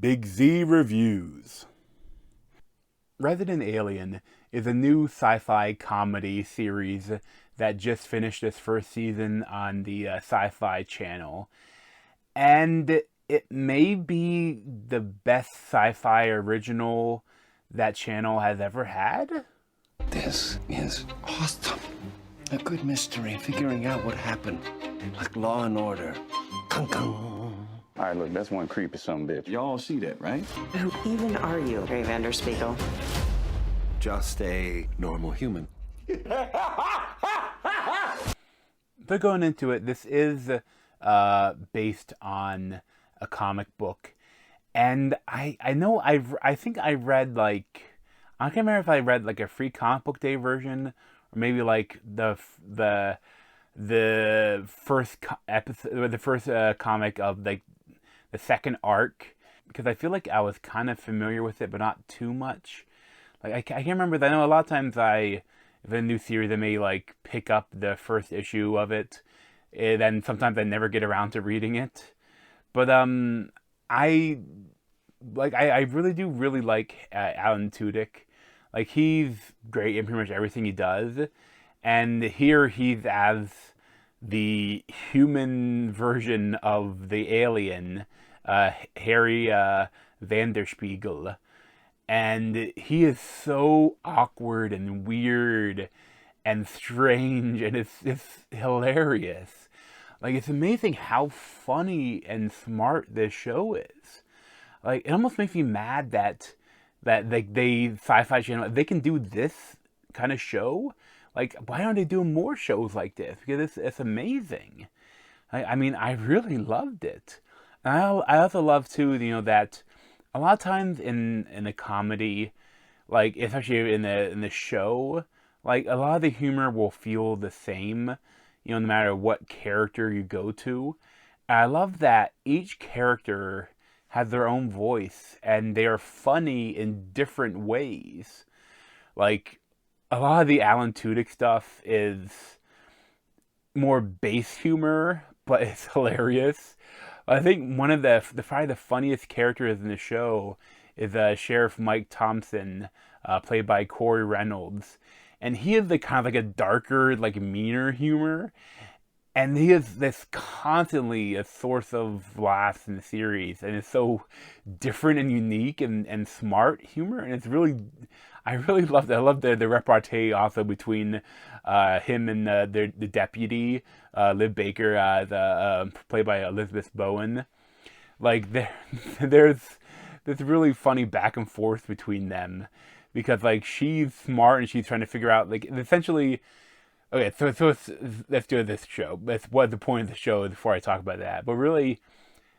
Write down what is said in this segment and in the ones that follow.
Big Z Reviews. Resident Alien is a new sci-fi comedy series that just finished its first season on the SyFy channel. And it may be the best sci-fi original that channel has ever had. This is awesome. A good mystery, figuring out what happened. Like Law and Order. Kung kung. All right, look, that's one creepy son bitch. Y'all see that, right? Who even are you, Ray Vanderspiegel? Just a normal human. But going into it, this is based on a comic book, and I think I read like, I can't remember if I read like a free comic book day version or maybe like the first episode or the first comic of like the second arc, because I feel like I was kind of familiar with it but not too much. Like I can't remember. I know a lot of times if a new series, I may like pick up the first issue of it, and then sometimes I never get around to reading it. But I really do really like Alan Tudyk. Like, he's great in pretty much everything he does, and here he's as the human version of the alien, Harry Vanderspiegel. And he is so awkward and weird and strange, and it's hilarious. Like, it's amazing how funny and smart this show is. Like, it almost makes me mad that they SyFy channel, they can do this kind of show. Like, why aren't they doing more shows like this? Because it's amazing. I mean, I really loved it. And I also love too, that a lot of times in a comedy, like especially in the show, like a lot of the humor will feel the same, no matter what character you go to. And I love that each character has their own voice and they are funny in different ways. Like, a lot of the Alan Tudyk stuff is more base humor, but it's hilarious. I think one of probably the funniest characters in the show is Sheriff Mike Thompson, played by Corey Reynolds, and he is the kind of like a darker, like meaner humor, and he is this constantly a source of laughs in the series, and it's so different and unique and smart humor, and it's really, I really loved it. I love the repartee also between him and the deputy, Liv Baker, played by Elizabeth Bowen. Like, there's this really funny back and forth between them, because like she's smart and she's trying to figure out, like, essentially. Okay, so let's do this show. That's what the point of the show is before I talk about that. But really,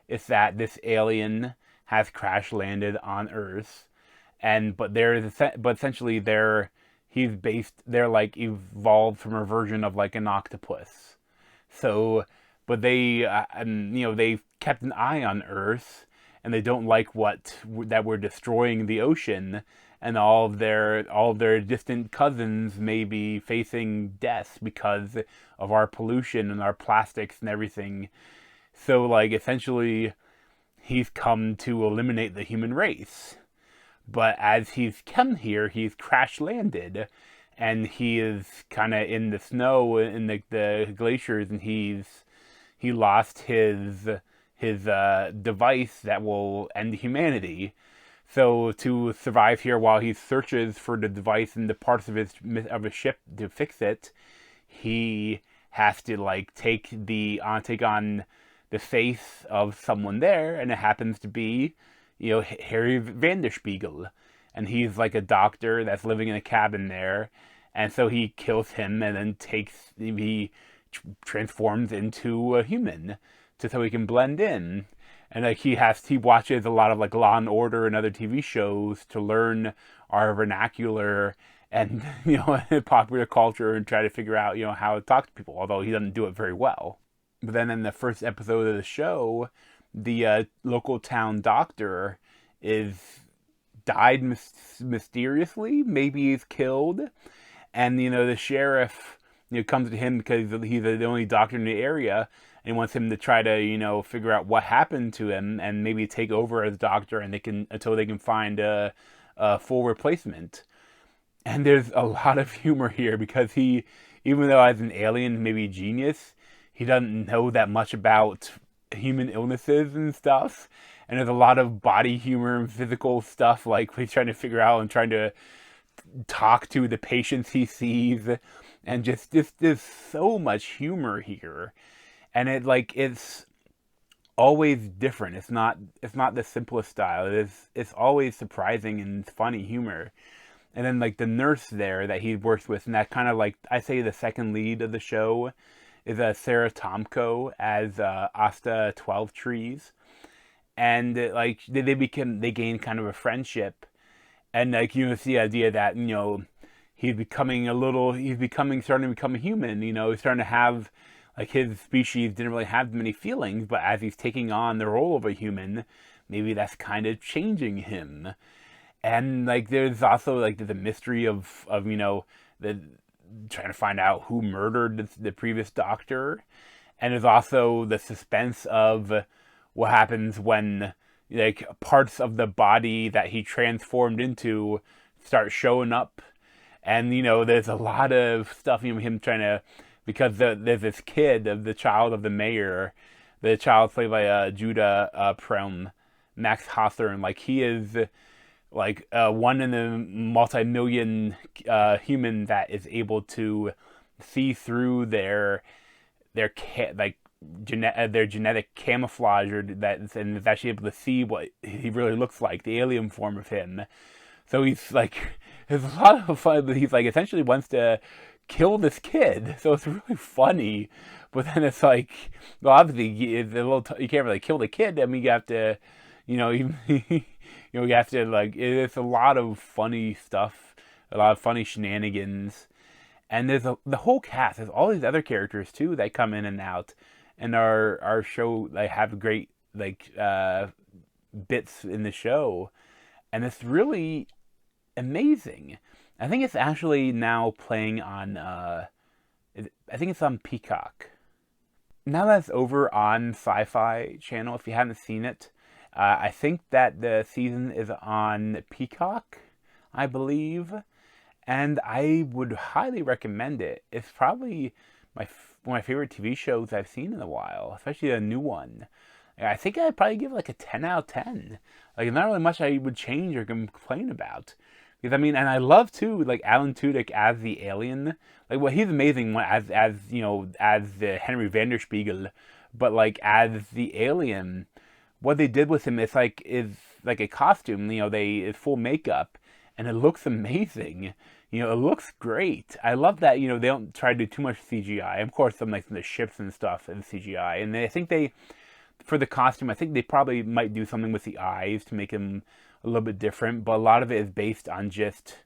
it's that this alien has crash landed on Earth, but essentially they're like evolved from a version of like an octopus. So, but they've kept an eye on Earth, and they don't like that we're destroying the ocean, and all of their distant cousins may be facing death because of our pollution and our plastics and everything. So, like, essentially, he's come to eliminate the human race. But as he's come here, he's crash landed, and he is kind of in the snow in the glaciers, and he lost his device that will end humanity. So to survive here while he searches for the device and the parts of his ship to fix it, he has to like take on the face of someone there, and it happens to be, Harry Vanderspiegel, and he's like a doctor that's living in a cabin there, and so he kills him and then he transforms into a human so he can blend in. And like he watches a lot of like Law and Order and other TV shows to learn our vernacular and popular culture, and try to figure out how to talk to people. Although he doesn't do it very well. But then in the first episode of the show, the local town doctor died mysteriously. Maybe he's killed, and the sheriff comes to him because he's the only doctor in the area. and he wants him to try to, figure out what happened to him and maybe take over as doctor, and until they can find a full replacement. And there's a lot of humor here because he, even though as an alien, maybe genius, he doesn't know that much about human illnesses and stuff. And there's a lot of body humor and physical stuff, like he's trying to figure out and trying to talk to the patients he sees, and just there's so much humor here, and it's always different. It's not the simplest style. It's always surprising and funny humor. And then like the nurse there that he works with, and that kind of like I say the second lead of the show is Sarah Tomko as Asta 12 Trees, and like they gain kind of a friendship, and like you see the idea that he's starting to become a human. He's starting to have, like, his species didn't really have many feelings, but as he's taking on the role of a human, maybe that's kind of changing him. And like there's also like the mystery of the trying to find out who murdered the previous doctor, and there's also the suspense of what happens when like parts of the body that he transformed into start showing up. And there's a lot of stuff, him trying to, because there's this kid, the child of the mayor, the child played by Judah Prom, Max Hawthorne. Like he is like one in a multi-million human that is able to see through their genetic camouflage, and is actually able to see what he really looks like, the alien form of him. So he's like, there's a lot of fun, but he's like essentially wants to kill this kid. So it's really funny. But then it's like, well, obviously it's a little you can't really kill the kid. I mean, you have to, even you have to, like, it's a lot of funny stuff, a lot of funny shenanigans. And there's the whole cast. There's all these other characters too that come in and out, and our show, like, have great like bits in the show, and it's really amazing. I think it's actually now playing on. I think it's on Peacock. Now that's over on SyFy channel. If you haven't seen it, I think that the season is on Peacock, I believe. And I would highly recommend it. It's probably one of my favorite TV shows I've seen in a while, especially a new one. I think I'd probably give it like a 10 out of 10. Like, not really much I would change or complain about. Because, I mean, and I love, too, like, Alan Tudyk as the alien. Like, well, he's amazing as the Henry Vanderspiegel. But, like, as the alien, what they did with him is like a costume. It's full makeup. And it looks amazing. It looks great. I love that, they don't try to do too much CGI. Of course, some like the ships and stuff is CGI. And I think for the costume, I think they probably might do something with the eyes to make him a little bit different. But a lot of it is based on just,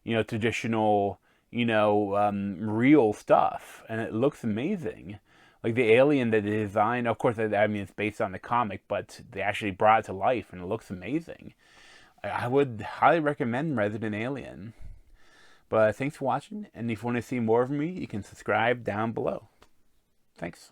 traditional, real stuff. And it looks amazing. Like the alien that they designed, of course, I mean, it's based on the comic, but they actually brought it to life and it looks amazing. I would highly recommend Resident Alien. But thanks for watching, and if you want to see more of me, you can subscribe down below. Thanks.